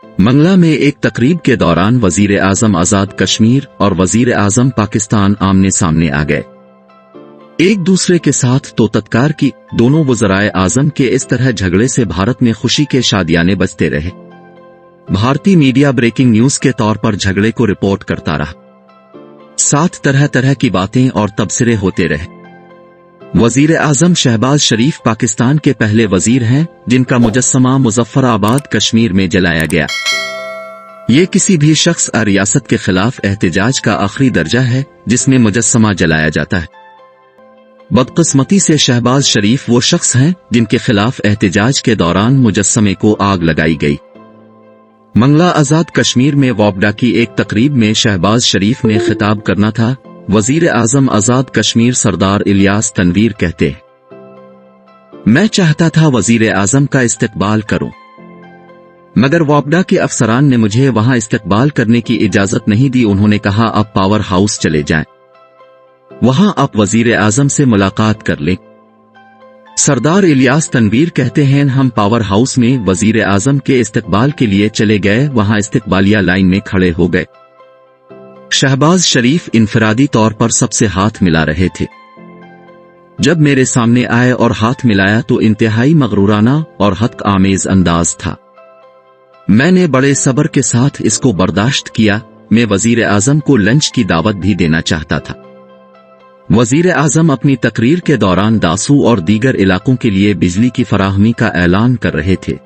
मंगला में एक तकरीब के दौरान वजीर आजम आजाद कश्मीर और वजीर आजम पाकिस्तान आमने सामने आ गए, एक दूसरे के साथ तोतत्कार की। दोनों वज़राए आजम के इस तरह झगड़े से भारत में खुशी के शादियाने बजते रहे। भारतीय मीडिया ब्रेकिंग न्यूज के तौर पर झगड़े को रिपोर्ट करता रहा, साथ तरह तरह की बातें और तबसरे होते रहे। वजीर आजम शहबाज शरीफ पाकिस्तान के पहले वजीर हैं जिनका मुजस्समा मुजफ्फराबाद कश्मीर में जलाया गया। ये किसी भी शख्स और रियासत के खिलाफ एहतजाज का आखिरी दर्जा है जिसमें मुजस्समा जलाया जाता है। बदकिस्मती से शहबाज शरीफ वो शख्स हैं जिनके खिलाफ एहतजाज के दौरान मुजस्समे को आग लगाई गई। मंगला आजाद कश्मीर में वापडा की एक तकरीब में शहबाज शरीफ ने खिताब करना था। वजीर आजम आजाद कश्मीर सरदार इलियास तनवीर कहते हैं, मैं चाहता था वजीर आजम का इस्तकबाल करूं, मगर वापडा के अफसरान ने मुझे वहां इस्तकबाल करने की इजाजत नहीं दी। उन्होंने कहा आप पावर हाउस चले जाएं, वहां आप वजीर आजम से मुलाकात कर लें। सरदार इलियास तनवीर कहते हैं, हम पावर हाउस में वजीर आजम के इस्तकबाल के लिए चले गए, वहां इस्तकबालिया लाइन में खड़े हो गए। शहबाज शरीफ इनफरादी तौर पर सबसे हाथ मिला रहे थे। जब मेरे सामने आए और हाथ मिलाया तो इंतहाई मगरूराना और हक आमेज अंदाज था। मैंने बड़े सब्र के साथ इसको बर्दाश्त किया। मैं वजीर आजम को लंच की दावत भी देना चाहता था। वजीर आजम अपनी तकरीर के दौरान दासू और दीगर इलाकों के लिए बिजली की फराहमी का ऐलान कर रहे थे।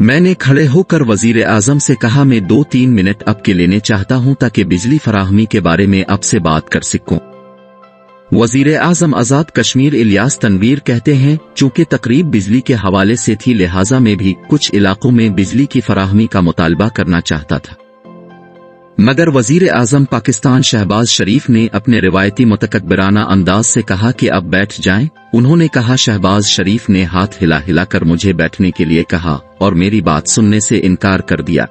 मैंने खड़े होकर वजीर आजम से कहा, मैं 2-3 मिनट अब के लेने चाहता हूं ताकि बिजली फराहमी के बारे में अब से बात कर सकूं। वजीर आजम आजाद कश्मीर इलियास तनवीर कहते हैं, चूंकि तकरीब बिजली के हवाले से थी लिहाजा में भी कुछ इलाकों में बिजली की फराहमी का मुतालबा करना चाहता था, मगर वजीर आजम पाकिस्तान शहबाज शरीफ ने अपने रिवायती मुतकब्बिराना अंदाज से कहा कि अब बैठ जाएं। उन्होंने कहा, शहबाज शरीफ ने हाथ हिला हिला कर मुझे बैठने के लिए कहा और मेरी बात सुनने से इनकार कर दिया।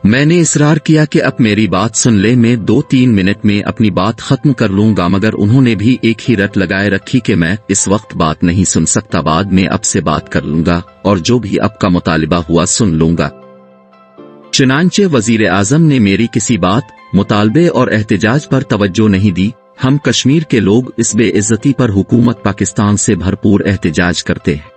मैंने इसरार किया कि अब मेरी बात सुन ले, मैं 2-3 मिनट में अपनी बात खत्म कर लूंगा, मगर उन्होंने भी एक ही रट लगाए रखी कि मैं इस वक्त बात नहीं सुन सकता, बाद में अब से बात कर लूंगा और जो भी अब का मुतालिबा हुआ सुन लूंगा। चुनांचे वजीर आजम ने मेरी किसी बात, मुतालबे और एहतजाज पर तवज्जो नहीं दी। हम कश्मीर के लोग इस बेइज्जती पर हुकूमत पाकिस्तान से भरपूर एहतजाज करते हैं।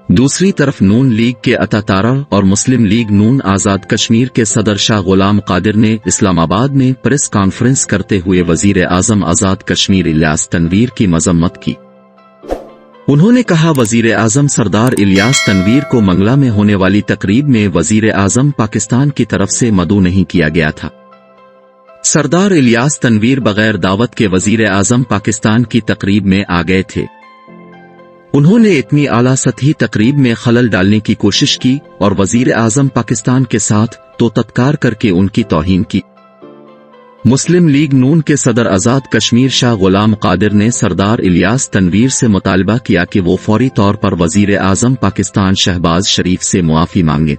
दूसरी तरफ नून लीग के अतातारा और मुस्लिम लीग नून आजाद कश्मीर के सदर शाह गुलाम कादिर ने इस्लामाबाद में प्रेस कॉन्फ्रेंस करते हुए वजीर आजम आजाद कश्मीर इलियास तनवीर की मजम्मत की। उन्होंने कहा, वजीर आजम सरदार इलियास तनवीर को मंगला में होने वाली तकरीब में वजीर आजम पाकिस्तान की तरफ से मदऊ नहीं किया गया था। सरदार इलियास तनवीर बगैर दावत के वजीर आजम पाकिस्तान की तकरीब में आ गए थे। उन्होंने इतनी आला सतही तकरीब में खलल डालने की कोशिश की और वजीर आजम पाकिस्तान के साथ तोतत्कार करके उनकी तौहीन की। मुस्लिम लीग नून के सदर आजाद कश्मीर शाह गुलाम कादिर ने सरदार इलियास तनवीर से मुतालबा किया कि वो फौरी तौर पर वजीर आजम पाकिस्तान शहबाज शरीफ से मुआफी मांगे।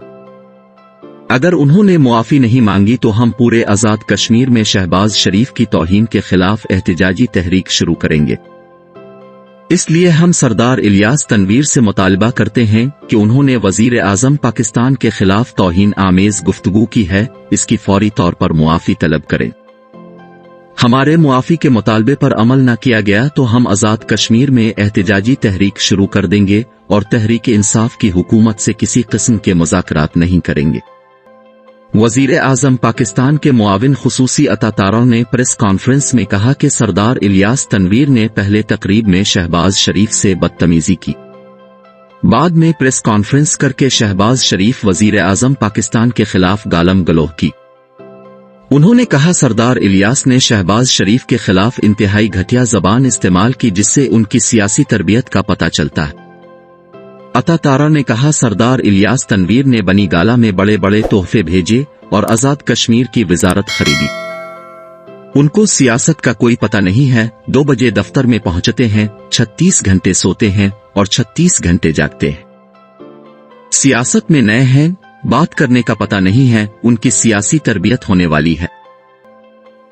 अगर उन्होंने मुआफी नहीं मांगी तो हम पूरे आजाद कश्मीर में शहबाज शरीफ की तौहीन के खिलाफ एहतजाजी तहरीक शुरू करेंगे। इसलिए हम सरदार इलियास तनवीर से मुतालबा करते हैं कि उन्होंने वजीर आजम पाकिस्तान के खिलाफ तौहीन आमेज गुफ्तगू की है, इसकी फौरी तौर पर मुआफी तलब करें। हमारे मुआफी के मुतालबे पर अमल न किया गया तो हम आजाद कश्मीर में एहतजाजी तहरीक शुरू कर देंगे और तहरीक इंसाफ की हुकूमत से किसी किस्म के मुज़ाकरात नहीं करेंगे। वजीर आजम पाकिस्तान के मुआविन खुसूसी अतातारा ने प्रेस कॉन्फ्रेंस में कहा कि सरदार इलियास तनवीर ने पहले तकरीब में शहबाज शरीफ से बदतमीजी की, बाद में प्रेस कॉन्फ्रेंस करके शहबाज शरीफ वजीर आजम पाकिस्तान के खिलाफ गालम गलोह की। उन्होंने कहा, सरदार इलियास ने शहबाज शरीफ के खिलाफ इंतहाई घटिया जबान इस्तेमाल की जिससे उनकी सियासी तरबियत का पता चलता है। अतातारा ने कहा, सरदार इलियास तनवीर ने बनी गाला में बड़े बड़े तोहफे भेजे और आजाद कश्मीर की वजारत खरीदी। उनको सियासत का कोई पता नहीं है। 2 बजे दफ्तर में पहुंचते हैं, 36 घंटे सोते हैं और 36 घंटे जागते हैं। सियासत में नए हैं, बात करने का पता नहीं है, उनकी सियासी तरबियत होने वाली है।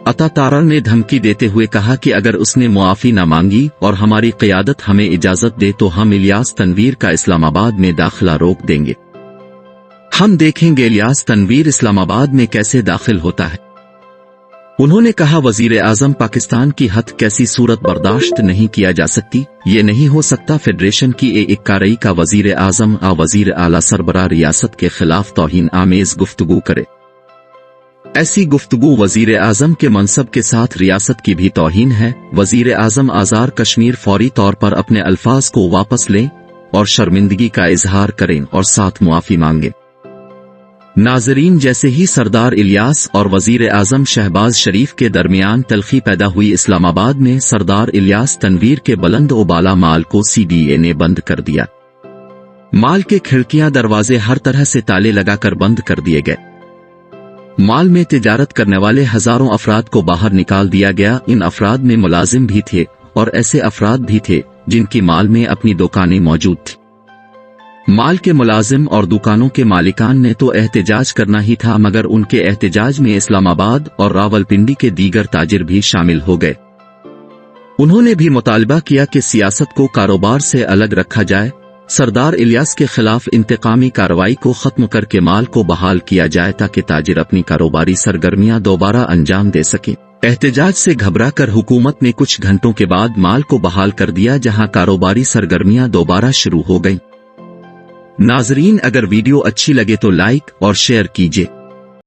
अतातारा ने धमकी देते हुए कहा कि अगर उसने मुआफी न मांगी और हमारी क़यादत हमें इजाजत दे तो हम इलियास तनवीर का इस्लामाबाद में दाखिला रोक देंगे। हम देखेंगे इलियास तनवीर इस्लामाबाद में कैसे दाखिल होता है। उन्होंने कहा, वजीर आजम पाकिस्तान की हद कैसी सूरत बर्दाश्त नहीं किया जा सकती। ये नहीं हो सकता फेडरेशन की एक कार्रवाई का वजीर आजम वजीर आला सरबराह रियासत के खिलाफ तौहीन आमेज गुफ्तगू करे। ऐसी गुफ्तगू वजीर आजम के मनसब के साथ रियासत की भी तौहीन है। वजीर आजम आज़ाद कश्मीर फौरी तौर पर अपने अल्फाज को वापस लें और शर्मिंदगी का इजहार करें और साथ मुआफी मांगे। नाजरीन, जैसे ही सरदार इलियास और वजीर आजम शहबाज शरीफ के दरमियान तल्खी पैदा हुई, इस्लामाबाद में सरदार इलियास तनवीर के बुलंद ओबाला माल को CDA ने बंद कर दिया। माल के खिड़कियां दरवाजे हर तरह से ताले लगाकर बंद कर दिए गए। माल में तिजारत करने वाले हजारों अफराद को बाहर निकाल दिया गया। इन अफराद में मुलाजिम भी थे और ऐसे अफराद भी थे जिनकी माल में अपनी दुकानें मौजूद थी। माल के मुलाजिम और दुकानों के मालिकान ने तो एहतजाज करना ही था, मगर उनके एहतजाज में इस्लामाबाद और रावलपिंडी के दीगर ताजिर भी शामिल हो गए। उन्होंने भी मुतालबा किया कि सियासत को कारोबार से अलग रखा जाए, सरदार इलियास के खिलाफ इंतकामी कार्रवाई को खत्म करके माल को बहाल किया जाए ताकि ताजिर अपनी कारोबारी सरगर्मियां दोबारा अंजाम दे सके। एहतजाज से घबराकर हुकूमत ने कुछ घंटों के बाद माल को बहाल कर दिया, जहां कारोबारी सरगर्मियां दोबारा शुरू हो गईं। नाजरीन, अगर वीडियो अच्छी लगे तो लाइक और शेयर कीजिए।